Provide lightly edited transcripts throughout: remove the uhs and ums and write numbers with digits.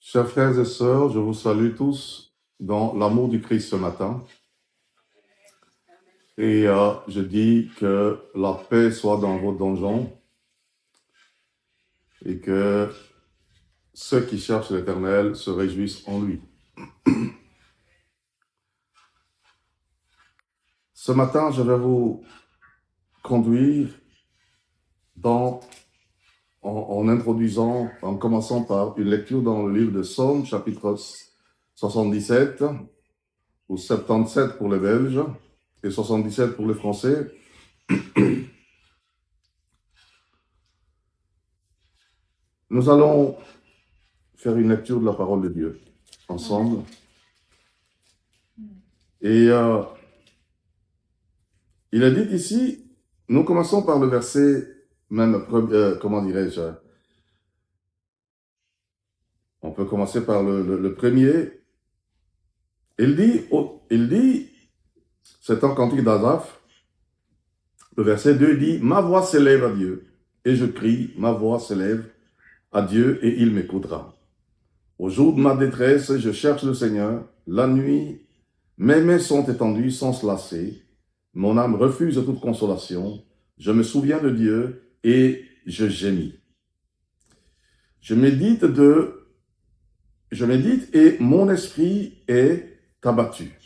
Chers frères et sœurs, je vous salue tous dans l'amour du Christ ce matin. Et je dis que la paix soit dans vos donjons et que ceux qui cherchent l'Éternel se réjouissent en lui. Ce matin, je vais vous conduire en introduisant, en commençant par une lecture dans le livre de Psaume, chapitre 77, ou 77 pour les Belges, et 77 pour les Français. Nous allons faire une lecture de la parole de Dieu ensemble. Et il est dit ici, nous commençons par le verset, même, comment dirais-je, on peut commencer par le premier. Il dit, c'est un cantique d'Asaph, le verset 2 dit, « Ma voix s'élève à Dieu, et je crie, ma voix s'élève à Dieu, et il m'écoutera. Au jour de ma détresse, je cherche le Seigneur, la nuit, mes mains sont étendues sans se lasser, mon âme refuse toute consolation, je me souviens de Dieu, et je gémis. Je médite et mon esprit est abattu.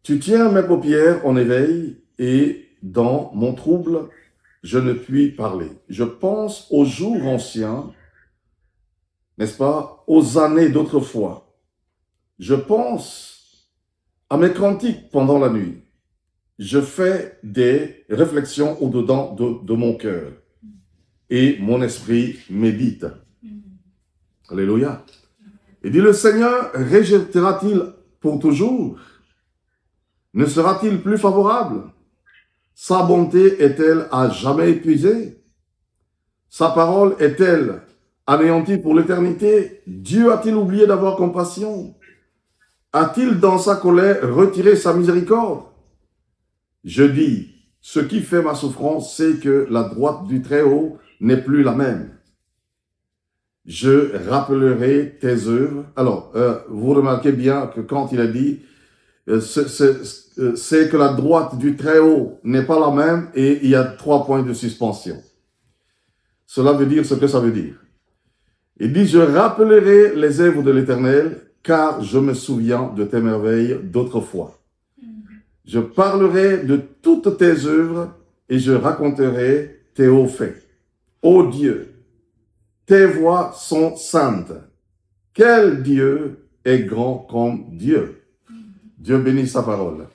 Tu tiens mes paupières en éveil et dans mon trouble, je ne puis parler. Je pense aux jours anciens, n'est-ce pas, aux années d'autrefois. Je pense à mes cantiques pendant la nuit. Je fais des réflexions au-dedans de mon cœur et mon esprit médite. Alléluia. Il dit, le Seigneur rejettera-t-il pour toujours? Ne sera-t-il plus favorable? Sa bonté est-elle à jamais épuisée? Sa parole est-elle anéantie pour l'éternité? Dieu a-t-il oublié d'avoir compassion? A-t-il dans sa colère retiré sa miséricorde? Je dis, ce qui fait ma souffrance, c'est que la droite du Très-Haut n'est plus la même. Je rappellerai tes œuvres. Alors, vous remarquez bien que quand il a dit, c'est que la droite du Très-Haut n'est pas la même et il y a 3 points de suspension. Cela veut dire ce que ça veut dire. Il dit, je rappellerai les œuvres de l'Éternel, car je me souviens de tes merveilles d'autrefois. Je parlerai de toutes tes œuvres et je raconterai tes hauts faits. Ô Dieu, tes voies sont saintes. Quel Dieu est grand comme Dieu? Dieu bénit sa parole.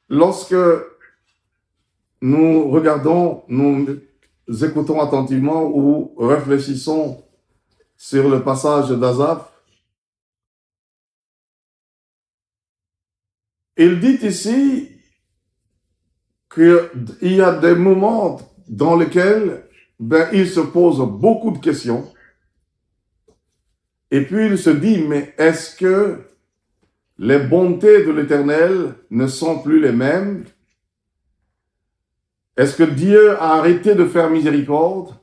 Lorsque nous regardons, nous écoutons attentivement ou réfléchissons sur le passage d'Asaph, il dit ici qu'il y a des moments dans lesquels il se pose beaucoup de questions. Et puis il se dit, mais est-ce que les bontés de l'Éternel ne sont plus les mêmes? Est-ce que Dieu a arrêté de faire miséricorde?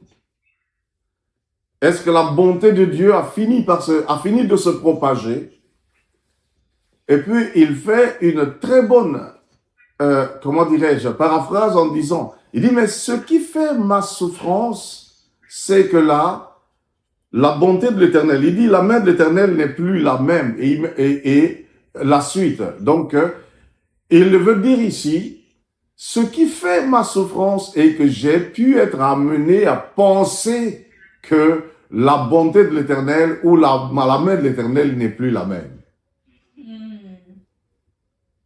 Est-ce que la bonté de Dieu a fini de se propager? Et puis il fait une très bonne, comment dirais-je, paraphrase en disant, il dit, mais ce qui fait ma souffrance, c'est que là, la bonté de l'Éternel, il dit, la main de l'Éternel n'est plus la même, et la suite. Donc, il veut dire ici, ce qui fait ma souffrance est que j'ai pu être amené à penser que la bonté de l'Éternel ou la main de l'Éternel n'est plus la même.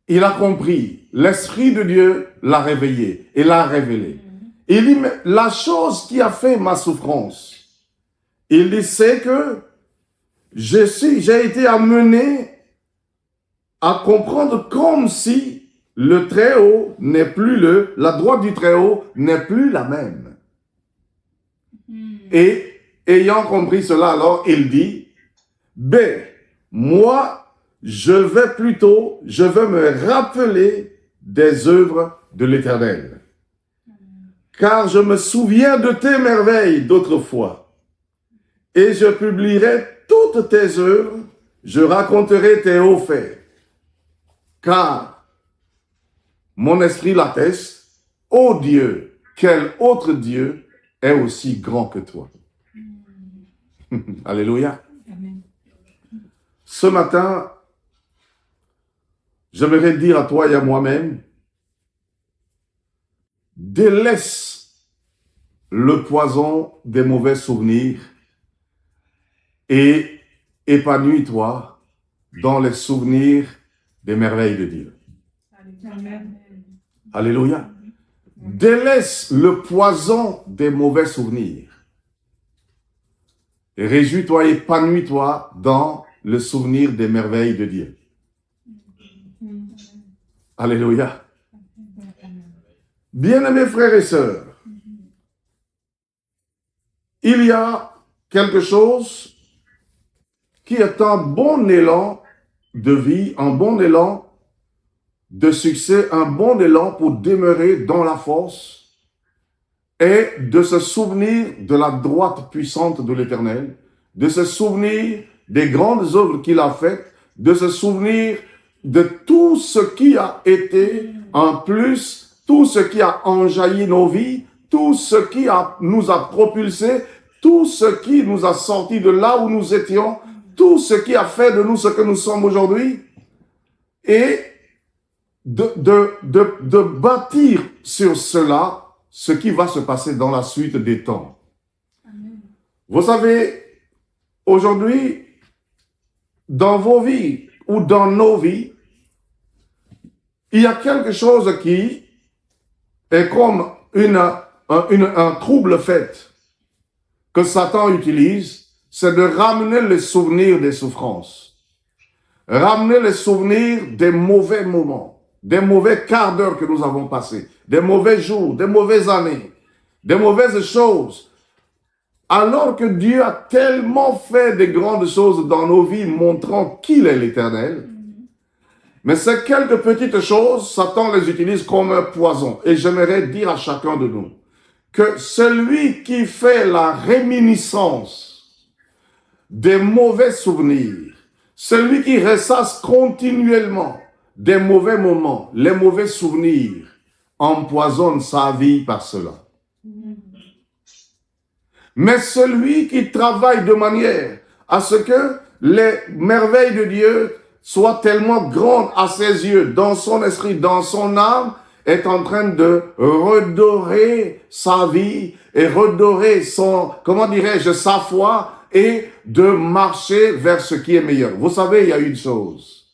Il a compris, l'Esprit de Dieu l'a réveillé et l'a révélé. Il dit, mais la chose qui a fait ma souffrance, il dit, c'est que j'ai été amené à comprendre comme si le Très-Haut n'est plus la droite du Très-Haut n'est plus la même. Et ayant compris cela, alors il dit, moi, je vais me rappeler des œuvres de l'Éternel. car je me souviens de tes merveilles d'autrefois, et je publierai toutes tes œuvres, je raconterai tes hauts faits, car mon esprit l'atteste, ô Dieu, quel autre Dieu est aussi grand que toi. Alléluia. Amen. Ce matin, j'aimerais dire à toi et à moi-même, délaisse le poison des mauvais souvenirs et épanouis-toi dans les souvenirs des merveilles de Dieu. Amen. Alléluia. Délaisse le poison des mauvais souvenirs. Et réjouis-toi, épanouis-toi dans le souvenir des merveilles de Dieu. Alléluia. Bien-aimés frères et sœurs, il y a quelque chose qui est un bon élan de vie, un bon élan de succès, un bon élan pour demeurer dans la force et de se souvenir de la droite puissante de l'Éternel, de se souvenir des grandes œuvres qu'il a faites, de se souvenir de tout ce qui a été en plus, tout ce qui a enjailli nos vies, tout ce qui nous a propulsés, tout ce qui nous a sortis de là où nous étions, tout ce qui a fait de nous ce que nous sommes aujourd'hui, et de bâtir sur cela ce qui va se passer dans la suite des temps. Amen. Vous savez, aujourd'hui, dans vos vies ou dans nos vies, il y a quelque chose qui est comme un trouble fait que Satan utilise, c'est de ramener les souvenirs des souffrances, ramener les souvenirs des mauvais moments, des mauvais quarts d'heure que nous avons passés, des mauvais jours, des mauvaises années, des mauvaises choses. Alors que Dieu a tellement fait de grandes choses dans nos vies, montrant qu'il est l'Éternel, mais ces quelques petites choses, Satan les utilise comme un poison. Et j'aimerais dire à chacun de nous que celui qui fait la réminiscence des mauvais souvenirs, celui qui ressasse continuellement des mauvais moments, les mauvais souvenirs, empoisonne sa vie par cela. Mais celui qui travaille de manière à ce que les merveilles de Dieu soient tellement grandes à ses yeux, dans son esprit, dans son âme, est en train de redorer sa vie et redorer sa foi et de marcher vers ce qui est meilleur. Vous savez, il y a une chose.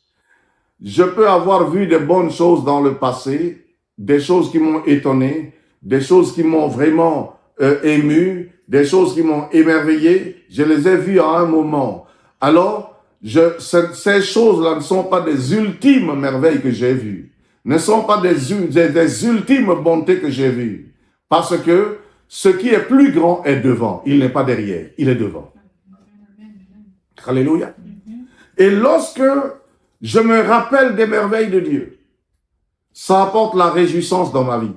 Je peux avoir vu de bonnes choses dans le passé, des choses qui m'ont étonné, des choses qui m'ont vraiment ému, des choses qui m'ont émerveillé. Je les ai vues à un moment. Alors, ces choses-là ne sont pas des ultimes merveilles que j'ai vues, ne sont pas des ultimes bontés que j'ai vues. Parce que ce qui est plus grand est devant, il n'est pas derrière, il est devant. Alléluia. Et lorsque je me rappelle des merveilles de Dieu, ça apporte la réjouissance dans ma vie.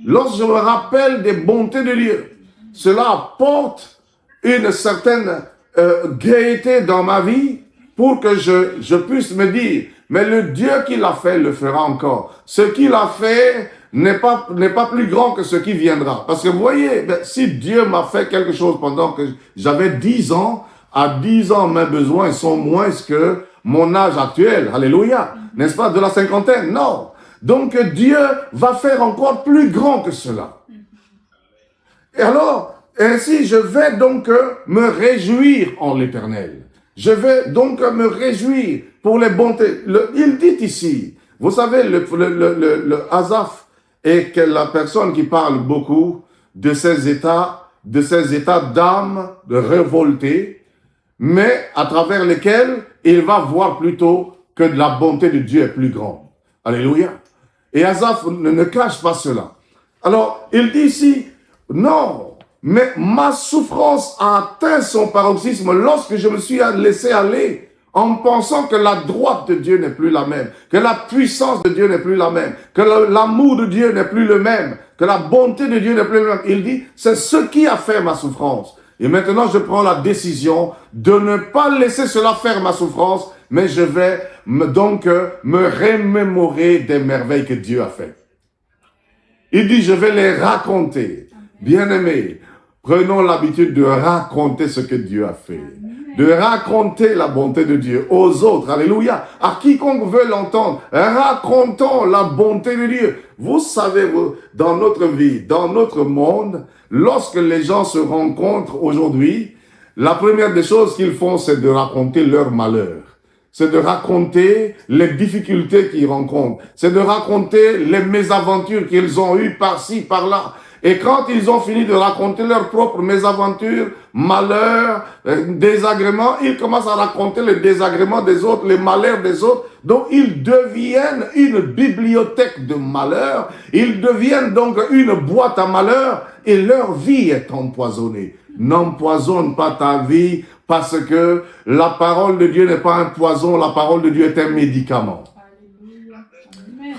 Lorsque je me rappelle des bontés de Dieu, cela apporte une certaine gaieté dans ma vie pour que je puisse me dire, mais le Dieu qui l'a fait le fera encore. Ce qu'il a fait n'est pas plus grand que ce qui viendra. Parce que vous voyez, si Dieu m'a fait quelque chose pendant que j'avais 10 ans, à 10 ans, mes besoins sont moins que mon âge actuel. Alléluia. N'est-ce pas, de la cinquantaine? Non. Donc Dieu va faire encore plus grand que cela. Et alors, ainsi, je vais donc me réjouir en l'Éternel. Je vais donc me réjouir pour les bontés. Il dit ici, vous savez, le Asaph est la personne qui parle beaucoup de ces états d'âme révoltés, mais à travers lesquels il va voir plutôt que la bonté de Dieu est plus grande. Alléluia. Et Asaph ne cache pas cela. Alors, il dit ici, non, mais ma souffrance a atteint son paroxysme lorsque je me suis laissé aller en pensant que la droite de Dieu n'est plus la même, que la puissance de Dieu n'est plus la même, que l'amour de Dieu n'est plus le même, que la bonté de Dieu n'est plus le même. Il dit, c'est ce qui a fait ma souffrance. Et maintenant, je prends la décision de ne pas laisser cela faire ma souffrance, mais je vais donc me remémorer des merveilles que Dieu a faites. Il dit, je vais les raconter. Bien-aimés, prenons l'habitude de raconter ce que Dieu a fait. De raconter la bonté de Dieu aux autres. Alléluia. À quiconque veut l'entendre, racontons la bonté de Dieu. Vous savez, dans notre vie, dans notre monde, lorsque les gens se rencontrent aujourd'hui, la première des choses qu'ils font, c'est de raconter leur malheur. C'est de raconter les difficultés qu'ils rencontrent. C'est de raconter les mésaventures qu'ils ont eues par-ci, par-là. Et quand ils ont fini de raconter leurs propres mésaventures, malheurs, désagréments, ils commencent à raconter les désagréments des autres, les malheurs des autres. Donc, ils deviennent une bibliothèque de malheurs. Ils deviennent donc une boîte à malheurs et leur vie est empoisonnée. N'empoisonne pas ta vie parce que la parole de Dieu n'est pas un poison, la parole de Dieu est un médicament.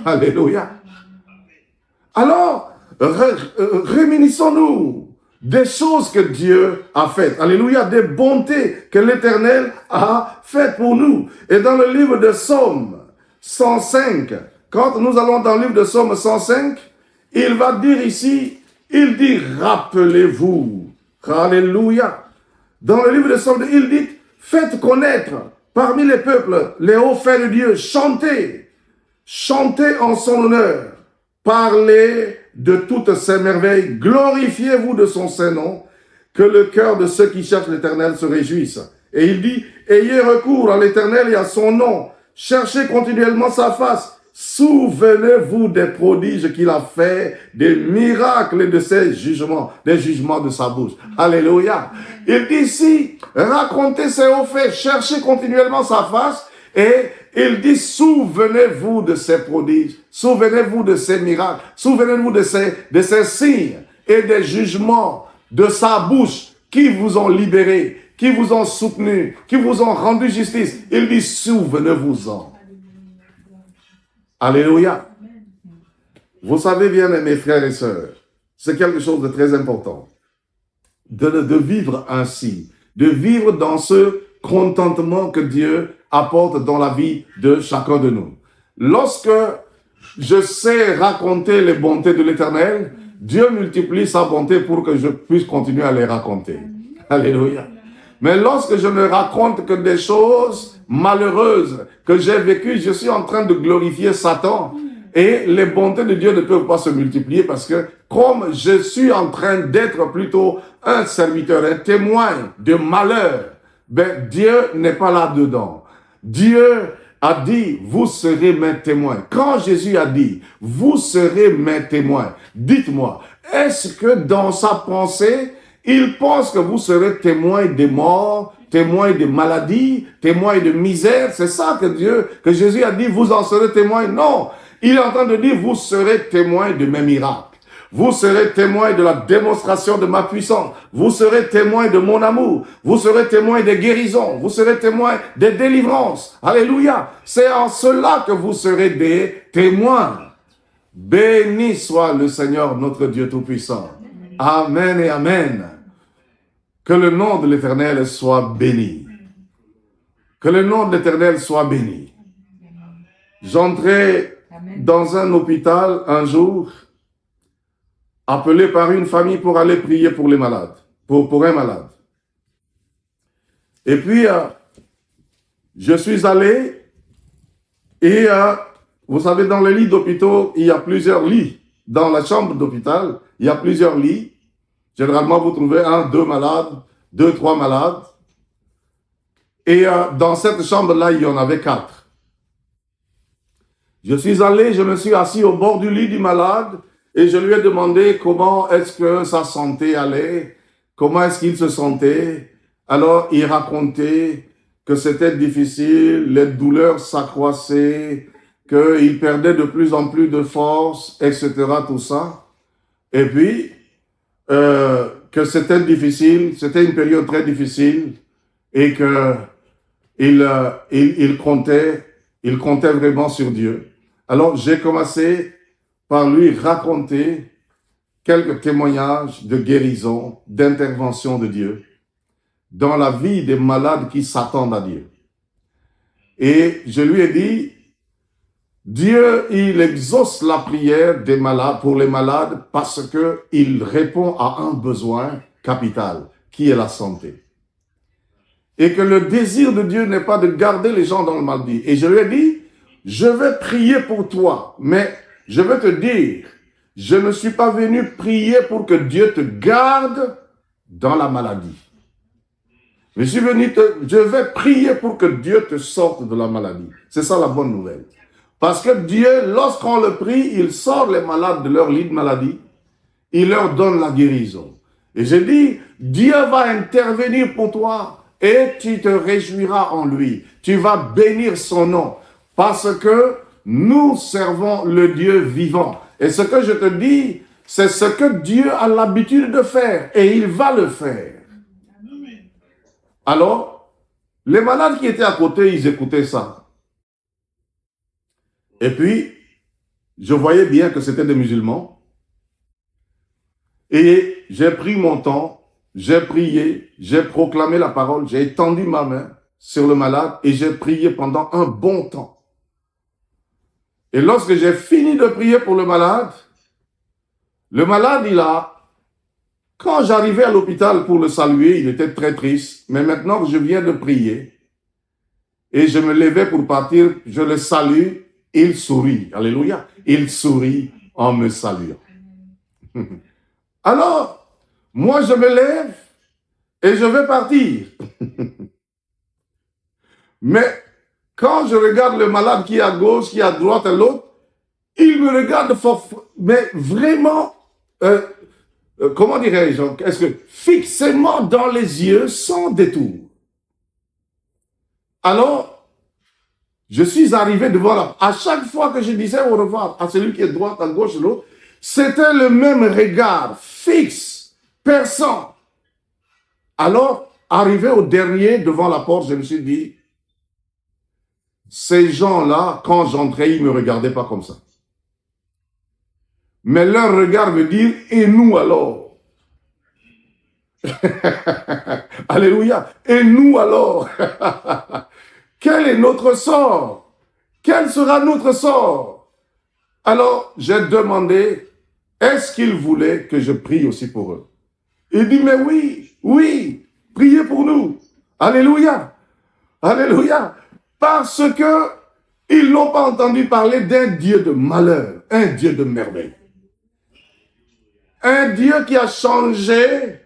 Alléluia. Alors, rémunissons-nous des choses que Dieu a faites. Alléluia, des bontés que l'Éternel a faites pour nous. Et dans le livre de Psaume 105, quand nous allons dans le livre de Psaume 105, il va dire ici, il dit, rappelez-vous. Alléluia. Dans le livre de Psaume, il dit, faites connaître parmi les peuples les hauts faits de Dieu. Chantez. Chantez en son honneur. Parlez de toutes ses merveilles. Glorifiez-vous de son saint nom. Que le cœur de ceux qui cherchent l'Éternel se réjouisse. Et il dit, ayez recours à l'Éternel et à son nom. Cherchez continuellement sa face. Souvenez-vous des prodiges qu'il a fait, des miracles et de ses jugements, des jugements de sa bouche. Alléluia. Il dit ici, racontez ses hauts faits, cherchez continuellement sa face, et il dit, souvenez-vous de ses prodiges, souvenez-vous de ses miracles, souvenez-vous de ses signes et des jugements de sa bouche qui vous ont libéré, qui vous ont soutenu, qui vous ont rendu justice. Il dit, souvenez-vous-en. Alléluia. Vous savez bien, mes frères et sœurs, c'est quelque chose de très important de vivre ainsi, de vivre dans ce contentement que Dieu apporte dans la vie de chacun de nous. Lorsque je sais raconter les bontés de l'Éternel, Dieu multiplie sa bonté pour que je puisse continuer à les raconter. Alléluia. Mais lorsque je ne raconte que des choses malheureuses que j'ai vécues, je suis en train de glorifier Satan. Et les bontés de Dieu ne peuvent pas se multiplier parce que comme je suis en train d'être plutôt un serviteur, un témoin de malheur, ben Dieu n'est pas là-dedans. Dieu a dit, vous serez mes témoins. Quand Jésus a dit, vous serez mes témoins, dites-moi, est-ce que dans sa pensée, il pense que vous serez témoins des morts, témoins des maladies, témoins de misère? C'est ça que Jésus a dit, vous en serez témoins? Non, il est en train de dire, vous serez témoins de mes miracles. Vous serez témoins de la démonstration de ma puissance. Vous serez témoins de mon amour. Vous serez témoins des guérisons. Vous serez témoins des délivrances. Alléluia. C'est en cela que vous serez des témoins. Béni soit le Seigneur, notre Dieu Tout-Puissant. Amen et Amen. Que le nom de l'Éternel soit béni. Que le nom de l'Éternel soit béni. J'entrais dans un hôpital un jour, appelé par une famille pour aller prier pour les malades, pour un malade. Et puis, je suis allé et, vous savez, dans les lits d'hôpitaux, il y a plusieurs lits. Dans la chambre d'hôpital, il y a plusieurs lits. Généralement, vous trouvez 1, 2 malades, 2, 3 malades. Et dans cette chambre-là, il y en avait 4. Je suis allé, je me suis assis au bord du lit du malade et je lui ai demandé comment est-ce que sa santé allait, comment est-ce qu'il se sentait. Alors, il racontait que c'était difficile, les douleurs s'accroissaient, qu'il perdait de plus en plus de force, etc., tout ça. Et puis, que c'était difficile, c'était une période très difficile et que il comptait vraiment sur Dieu. Alors, j'ai commencé par lui raconter quelques témoignages de guérison, d'intervention de Dieu dans la vie des malades qui s'attendent à Dieu. Et je lui ai dit, Dieu, il exauce la prière des malades, pour les malades, parce que il répond à un besoin capital, qui est la santé. Et que le désir de Dieu n'est pas de garder les gens dans le maladie. Et je lui ai dit, je vais prier pour toi, mais je vais te dire, je ne suis pas venu prier pour que Dieu te garde dans la maladie. Je vais prier pour que Dieu te sorte de la maladie. C'est ça la bonne nouvelle. Parce que Dieu, lorsqu'on le prie, il sort les malades de leur lit de maladie. Il leur donne la guérison. Et j'ai dit, Dieu va intervenir pour toi et tu te réjouiras en lui. Tu vas bénir son nom parce que nous servons le Dieu vivant. Et ce que je te dis, c'est ce que Dieu a l'habitude de faire et il va le faire. Alors, les malades qui étaient à côté, ils écoutaient ça. Et puis, je voyais bien que c'était des musulmans. Et j'ai pris mon temps, j'ai prié, j'ai proclamé la parole, j'ai étendu ma main sur le malade et j'ai prié pendant un bon temps. Et lorsque j'ai fini de prier pour le malade, quand j'arrivais à l'hôpital pour le saluer, il était très triste. Mais maintenant que je viens de prier et je me levais pour partir, je le salue, il sourit. Alléluia. Il sourit en me saluant. Alors, moi je me lève et je vais partir. Mais quand je regarde le malade qui est à gauche, qui est à droite et l'autre, il me regarde mais vraiment, comment dirais-je, fixement dans les yeux, sans détour. Alors, je suis arrivé devant à chaque fois que je disais au revoir à celui qui est droite, à gauche et l'autre, c'était le même regard, fixe, perçant. Alors, arrivé au dernier, devant la porte, je me suis dit, ces gens-là, quand j'entrais, ils ne me regardaient pas comme ça. Mais leur regard veut dire, et nous alors? Alléluia. Et nous alors? Quel est notre sort? Quel sera notre sort? Alors, j'ai demandé, est-ce qu'ils voulaient que je prie aussi pour eux? Il dit, mais oui, priez pour nous. Alléluia. Alléluia. Parce que ils n'ont pas entendu parler d'un Dieu de malheur, un Dieu de merveille. Un Dieu qui a changé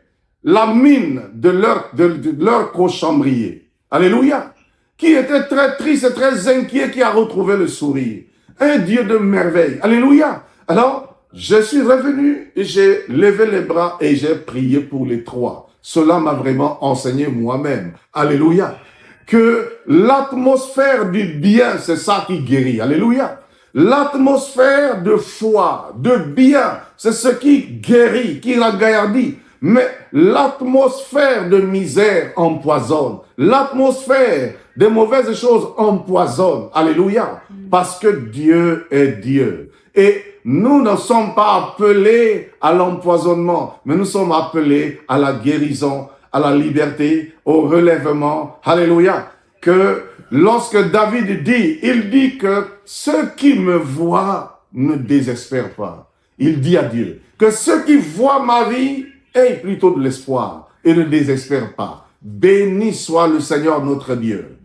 la mine de leur cochambrier. Alléluia. Qui était très triste et très inquiet, qui a retrouvé le sourire. Un Dieu de merveille. Alléluia. Alors, je suis revenu et j'ai levé les bras et j'ai prié pour les trois. Cela m'a vraiment enseigné moi-même. Alléluia. Que l'atmosphère du bien, c'est ça qui guérit. Alléluia. L'atmosphère de foi, de bien, c'est ce qui guérit, qui ragaillardit. Mais l'atmosphère de misère empoisonne. L'atmosphère des mauvaises choses empoisonne. Alléluia. Parce que Dieu est Dieu. Et nous ne sommes pas appelés à l'empoisonnement, mais nous sommes appelés à la guérison, à la liberté, au relèvement. Alléluia. Que lorsque David dit, il dit que ceux qui me voient ne désespèrent pas. Il dit à Dieu que ceux qui voient ma vie aient plutôt de l'espoir et ne désespèrent pas. Béni soit le Seigneur notre Dieu.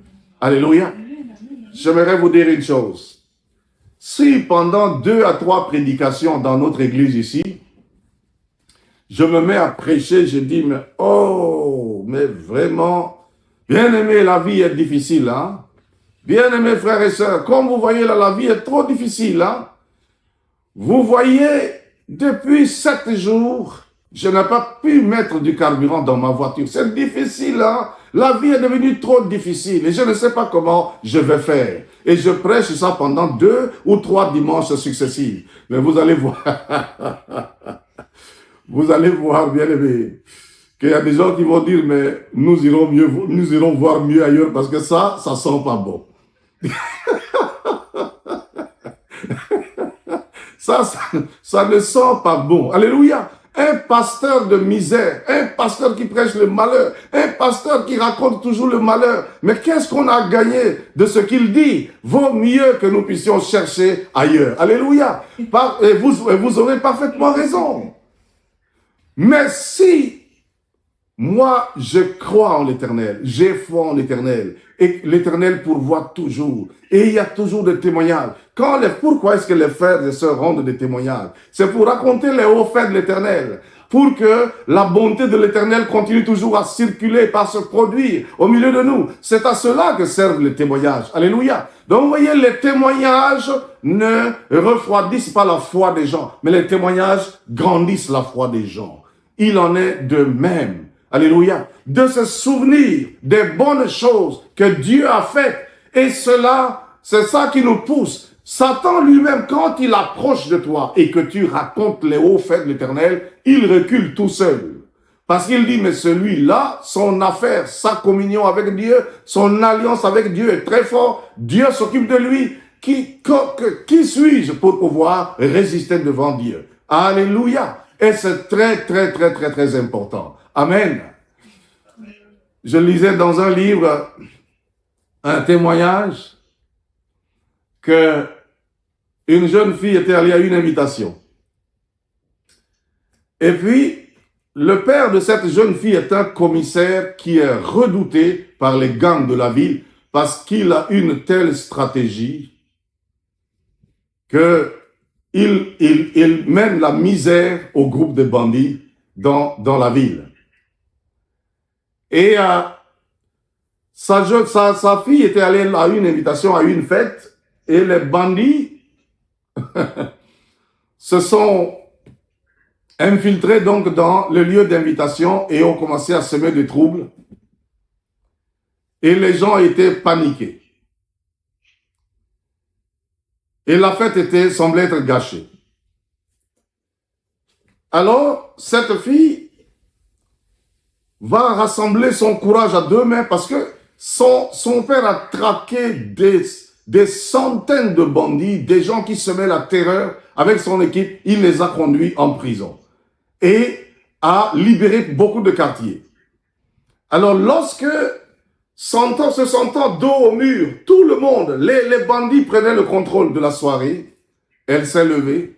Alléluia. J'aimerais vous dire une chose. Si pendant 2 à 3 prédications dans notre église ici, je me mets à prêcher, je dis, mais vraiment, bien aimé, la vie est difficile, hein? Bien aimé, frères et sœurs, comme vous voyez là, la vie est trop difficile, hein? Vous voyez, depuis 7 jours, je n'ai pas pu mettre du carburant dans ma voiture. C'est difficile, hein? La vie est devenue trop difficile et je ne sais pas comment je vais faire. Et je prêche ça pendant 2 ou 3 dimanches successifs. Mais vous allez voir, vous allez voir, bien aimé, qu'il y a des gens qui vont dire, mais nous irons voir mieux ailleurs parce que ça sent pas bon. Ça ne sent pas bon. Alléluia. Un pasteur de misère, un pasteur qui prêche le malheur, un pasteur qui raconte toujours le malheur. Mais qu'est-ce qu'on a gagné de ce qu'il dit? Vaut mieux que nous puissions chercher ailleurs. Alléluia. Et vous aurez parfaitement raison. Mais si moi, je crois en l'Éternel, j'ai foi en l'Éternel, et l'Éternel pourvoit toujours, et il y a toujours des témoignages. Pourquoi est-ce que les frères et sœurs rendent des témoignages? C'est pour raconter les hauts faits de l'Éternel, pour que la bonté de l'Éternel continue toujours à circuler, par se produire au milieu de nous. C'est à cela que servent les témoignages. Alléluia. Donc, vous voyez, les témoignages ne refroidissent pas la foi des gens, mais les témoignages grandissent la foi des gens. Il en est de même. Alléluia. De se souvenir des bonnes choses que Dieu a faites. Et cela, c'est ça qui nous pousse. Satan lui-même, quand il approche de toi et que tu racontes les hauts faits de l'Éternel, il recule tout seul. Parce qu'il dit, mais celui-là, son affaire, sa communion avec Dieu, son alliance avec Dieu est très fort. Dieu s'occupe de lui. Qui suis-je pour pouvoir résister devant Dieu? Alléluia. Et c'est très, très, très, très, très important. Amen. Je lisais dans un livre un témoignage que une jeune fille était allée à une invitation. Et puis, le père de cette jeune fille est un commissaire qui est redouté par les gangs de la ville parce qu'il a une telle stratégie que il mène la misère au groupe de bandits dans la ville. Et sa fille était allée à une invitation, à une fête, et les bandits se sont infiltrés donc dans le lieu d'invitation et ont commencé à semer des troubles. Et les gens étaient paniqués. Et la fête semblait être gâchée. Alors, cette fille va rassembler son courage à deux mains parce que son père a traqué des centaines de bandits, des gens qui semaient la terreur avec son équipe. Il les a conduits en prison et a libéré beaucoup de quartiers. Alors, lorsque, se sentant dos au mur, tout le monde, les bandits prenaient le contrôle de la soirée, elle s'est levée.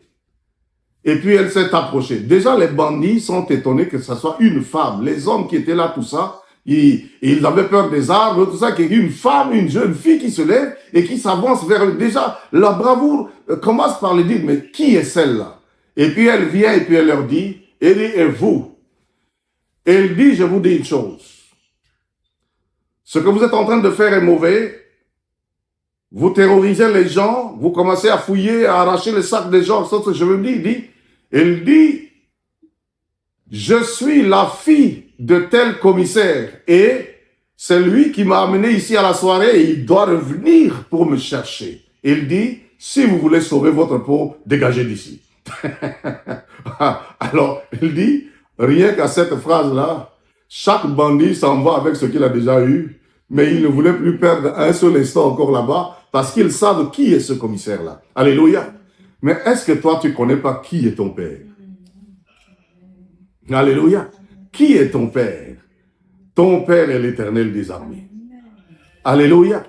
Et puis elle s'est approchée. Déjà, les bandits sont étonnés que ce soit une femme. Les hommes qui étaient là, tout ça, ils avaient peur des arbres, tout ça, qu'il y ait une femme, une jeune fille qui se lève et qui s'avance vers eux. Déjà, la bravoure commence par les dire, mais qui est celle-là? Et puis elle vient et puis elle leur dit, et vous? Et elle dit, je vous dis une chose. Ce que vous êtes en train de faire est mauvais. Vous terrorisez les gens, vous commencez à fouiller, à arracher les sacs des gens. C'est ce que je veux dire. Il dit, je suis la fille de tel commissaire et c'est lui qui m'a amené ici à la soirée et il doit revenir pour me chercher. Il dit, si vous voulez sauver votre peau, dégagez d'ici. Alors, il dit, rien qu'à cette phrase-là, chaque bandit s'en va avec ce qu'il a déjà eu, mais il ne voulait plus perdre un seul instant encore là-bas, parce qu'ils savent qui est ce commissaire-là. Alléluia. Mais est-ce que toi, tu ne connais pas qui est ton père? Alléluia. Qui est ton père? Ton père est l'Éternel des armées. Alléluia.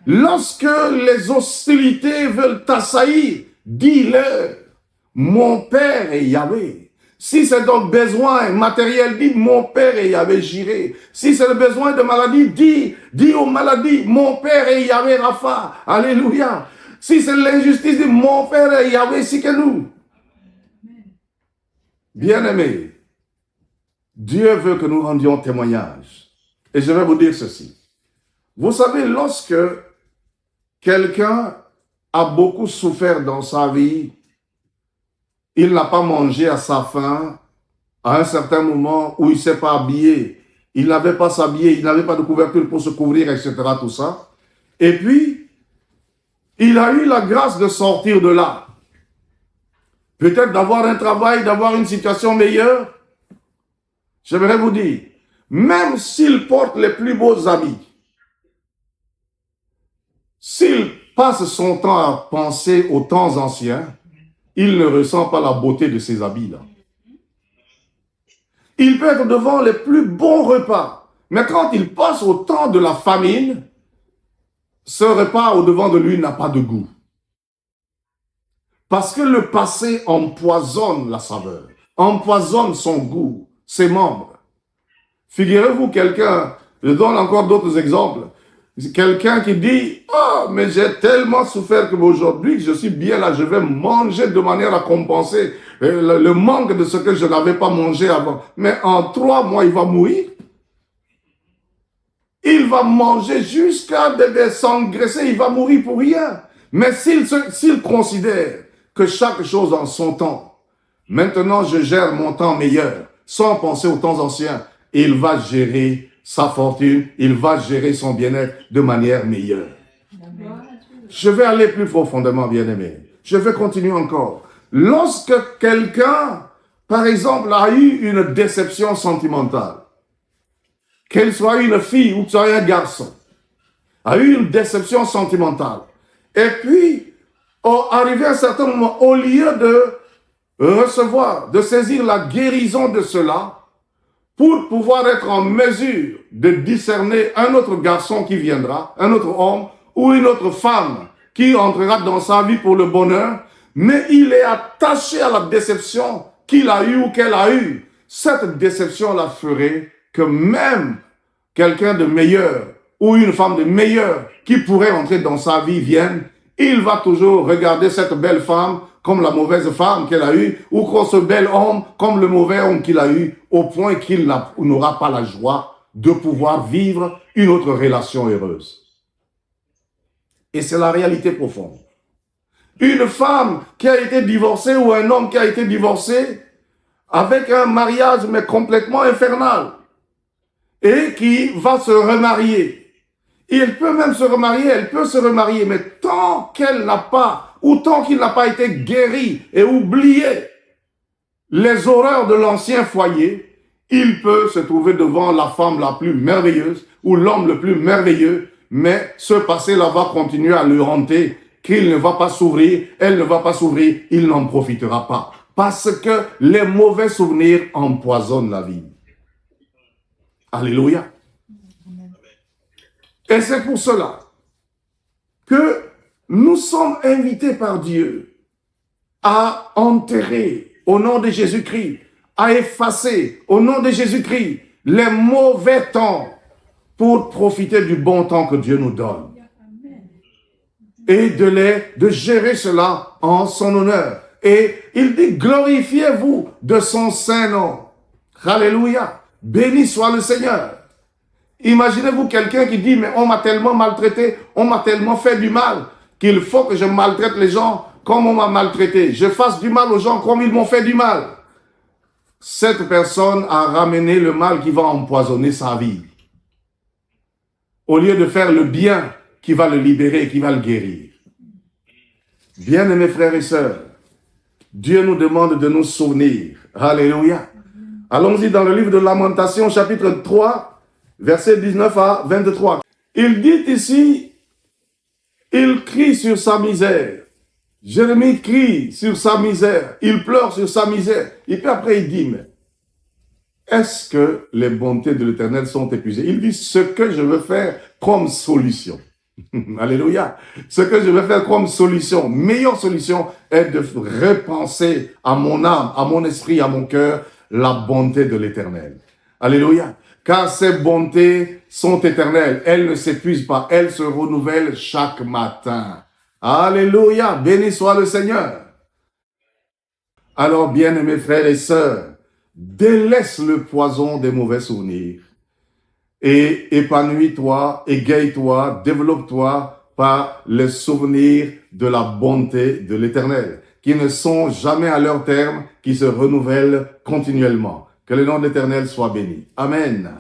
Lorsque les hostilités veulent t'assaillir, dis-leur, mon père est Yahvé. Si c'est donc besoin matériel, dis, mon père est Yahvé Jiré. Si c'est le besoin de maladie, dis aux maladies, mon père est Yahvé Rapha. Alléluia. Si c'est l'injustice, dis, mon père est Yahvé Sikenu. Bien-aimés, Dieu veut que nous rendions témoignage. Et je vais vous dire ceci. Vous savez, lorsque quelqu'un a beaucoup souffert dans sa vie, il n'a pas mangé à sa faim, à un certain moment où il ne s'est pas habillé, il n'avait pas s'habiller, il n'avait pas de couverture pour se couvrir, etc., tout ça. Et puis, il a eu la grâce de sortir de là. Peut-être d'avoir un travail, d'avoir une situation meilleure. j'aimerais vous dire, même s'il porte les plus beaux habits, s'il passe son temps à penser aux temps anciens, il ne ressent pas la beauté de ces habits-là. Il peut être devant les plus bons repas, mais quand il passe au temps de la famine, ce repas au-devant de lui n'a pas de goût. Parce que le passé empoisonne la saveur, empoisonne son goût, ses membres. Figurez-vous quelqu'un, je donne encore d'autres exemples, quelqu'un qui dit « Ah, mais j'ai tellement souffert qu'aujourd'hui, je suis bien là, je vais manger de manière à compenser le manque de ce que je n'avais pas mangé avant. » Mais en 3 mois, il va mourir. Il va manger jusqu'à s'engraisser, il va mourir pour rien. Mais s'il considère que chaque chose en son temps, maintenant je gère mon temps meilleur, sans penser aux temps anciens, il va gérer sa fortune, il va gérer son bien-être de manière meilleure. Je vais aller plus profondément, bien-aimé. Je vais continuer encore. Lorsque quelqu'un, par exemple, a eu une déception sentimentale, qu'elle soit une fille ou que ce soit un garçon, a eu une déception sentimentale, et puis, arrivé à un certain moment, au lieu de recevoir, de saisir la guérison de cela, pour pouvoir être en mesure de discerner un autre garçon qui viendra, un autre homme ou une autre femme qui entrera dans sa vie pour le bonheur, mais il est attaché à la déception qu'il a eue ou qu'elle a eue. Cette déception la ferait que même quelqu'un de meilleur ou une femme de meilleur qui pourrait entrer dans sa vie vienne, il va toujours regarder cette belle femme comme la mauvaise femme qu'elle a eue, ou ce bel homme comme le mauvais homme qu'il a eu, au point qu'il n'aura pas la joie de pouvoir vivre une autre relation heureuse. Et c'est la réalité profonde. Une femme qui a été divorcée ou un homme qui a été divorcé avec un mariage mais complètement infernal et qui va se remarier. Il peut même se remarier, elle peut se remarier, mais tant qu'elle n'a pas, ou tant qu'il n'a pas été guéri et oublié les horreurs de l'ancien foyer, il peut se trouver devant la femme la plus merveilleuse ou l'homme le plus merveilleux, mais ce passé-là va continuer à le hanter, qu'il ne va pas s'ouvrir, elle ne va pas s'ouvrir, il n'en profitera pas. Parce que les mauvais souvenirs empoisonnent la vie. Alléluia. Et c'est pour cela que nous sommes invités par Dieu à enterrer au nom de Jésus-Christ, à effacer au nom de Jésus-Christ les mauvais temps pour profiter du bon temps que Dieu nous donne. Et de gérer cela en son honneur. Et il dit, glorifiez-vous de son saint nom. Alléluia. Béni soit le Seigneur. Imaginez-vous quelqu'un qui dit, mais on m'a tellement maltraité, on m'a tellement fait du mal, qu'il faut que je maltraite les gens comme on m'a maltraité. Je fasse du mal aux gens comme ils m'ont fait du mal. Cette personne a ramené le mal qui va empoisonner sa vie. Au lieu de faire le bien qui va le libérer, qui va le guérir. Bien-aimés frères et sœurs, Dieu nous demande de nous souvenir. Alléluia. Allons-y dans le livre de Lamentations, chapitre 3, versets 19 à 23. Il dit ici, il crie sur sa misère. Jérémie crie sur sa misère. Il pleure sur sa misère. Et puis après, il dit, mais est-ce que les bontés de l'Éternel sont épuisées? Il dit, ce que je veux faire comme solution. Alléluia. Ce que je vais faire comme solution, meilleure solution, est de repenser à mon âme, à mon esprit, à mon cœur, la bonté de l'Éternel. Alléluia. Car ces bontés sont éternelles. Elles ne s'épuisent pas. Elles se renouvellent chaque matin. Alléluia. Béni soit le Seigneur. Alors, bien-aimés frères et sœurs, délaisse le poison des mauvais souvenirs. Et épanouis-toi, égaye-toi, développe-toi par les souvenirs de la bonté de l'Éternel, qui ne sont jamais à leur terme, qui se renouvellent continuellement. Que le nom de l'Éternel soit béni. Amen.